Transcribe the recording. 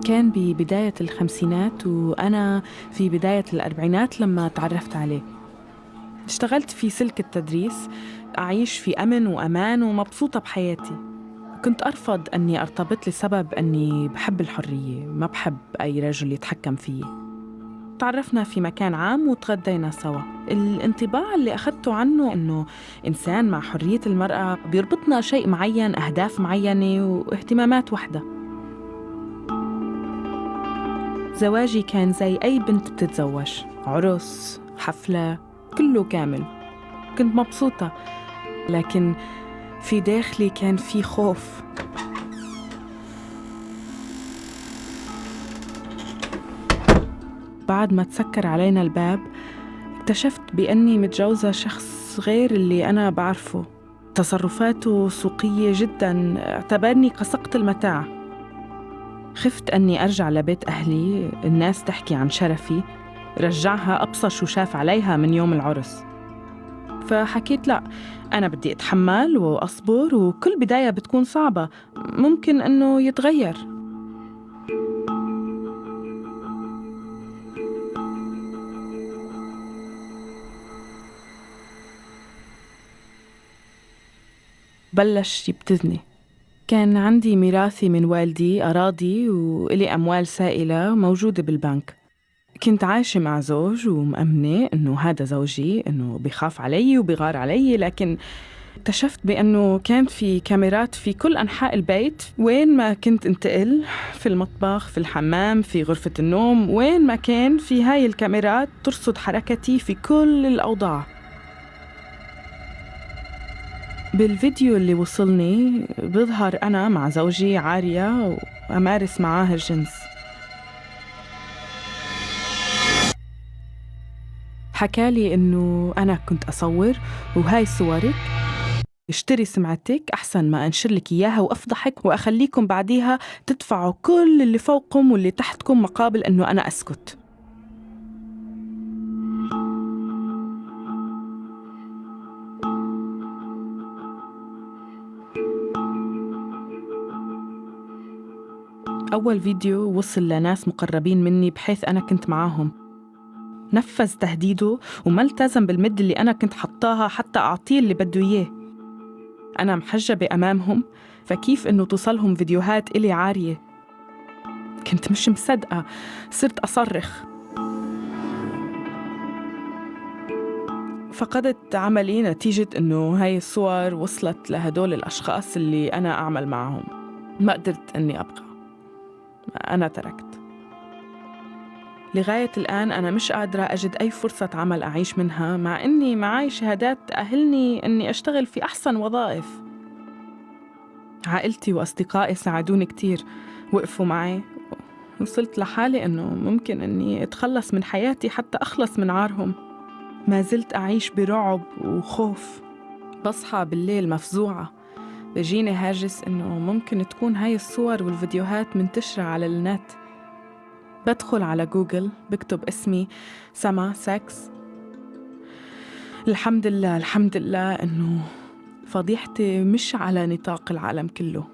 كان ببداية الخمسينات وأنا في بداية الأربعينات لما تعرفت عليه. اشتغلت في سلك التدريس، أعيش في أمن وأمان ومبسوطة بحياتي. كنت أرفض أني أرتبط لسبب أني بحب الحرية، ما بحب أي رجل يتحكم فيي. تعرفنا في مكان عام وتغدينا سوا. الانطباع اللي أخذته عنه أنه إنسان مع حرية المرأة، بيربطنا شيء معين، أهداف معينة واهتمامات وحدة. زواجي كان زي أي بنت بتتزوج، عرس، حفلة، كله كامل. كنت مبسوطة، لكن في داخلي كان في خوف. بعد ما تسكر علينا الباب اكتشفت بأني متجوزة شخص غير اللي أنا بعرفه. تصرفاته سوقية جداً، اعتبرني كسقط المتاع. خفت أني أرجع لبيت أهلي، الناس تحكي عن شرفي، رجعها أبصر شو شاف عليها من يوم العرس. فحكيت لا، أنا بدي أتحمل وأصبر، وكل بداية بتكون صعبة، ممكن أنه يتغير. بلش يبتزني. كان عندي ميراثي من والدي، أراضي وإلي أموال سائلة موجودة بالبنك. كنت عايشة مع زوج ومأمنة إنه هذا زوجي، إنه بيخاف علي وبيغار علي، لكن اكتشفت بأنه كان في كاميرات في كل أنحاء البيت. وين ما كنت انتقل، في المطبخ، في الحمام، في غرفة النوم، وين ما كان في هاي الكاميرات ترصد حركتي في كل الأوضاع. بالفيديو اللي وصلني بظهر أنا مع زوجي عارية وأمارس معاه الجنس. حكالي إنه أنا كنت أصور وهاي صورك، اشتري سمعتك أحسن ما أنشر لك إياها وأفضحك وأخليكم بعديها تدفعوا كل اللي فوقكم واللي تحتكم مقابل إنه أنا أسكت. أول فيديو وصل لناس مقربين مني بحيث أنا كنت معاهم. نفذ تهديده وما التزم بالمدة اللي أنا كنت حطاها حتى أعطيه اللي بده إياه. أنا محجبة أمامهم، فكيف إنه توصلهم فيديوهات إلي عارية؟ كنت مش مصدقة، صرت أصرخ. فقدت عملي نتيجة إنه هاي الصور وصلت لهدول الأشخاص اللي أنا أعمل معهم. ما قدرت إني أبقى، أنا تركت. لغاية الآن أنا مش قادرة أجد أي فرصة عمل أعيش منها، مع إني معاي شهادات تأهلني إني أشتغل في أحسن وظائف. عائلتي وأصدقائي ساعدوني كتير، وقفوا معي. وصلت لحالي إنه ممكن إني أتخلص من حياتي حتى أخلص من عارهم. ما زلت أعيش برعب وخوف. بصحى بالليل مفزوعة، بيجيني هاجس إنه ممكن تكون هاي الصور والفيديوهات منتشرة على النت. بدخل على جوجل، بكتب اسمي سما سكس. الحمد لله الحمد لله إنه فضيحتي مش على نطاق العالم كله.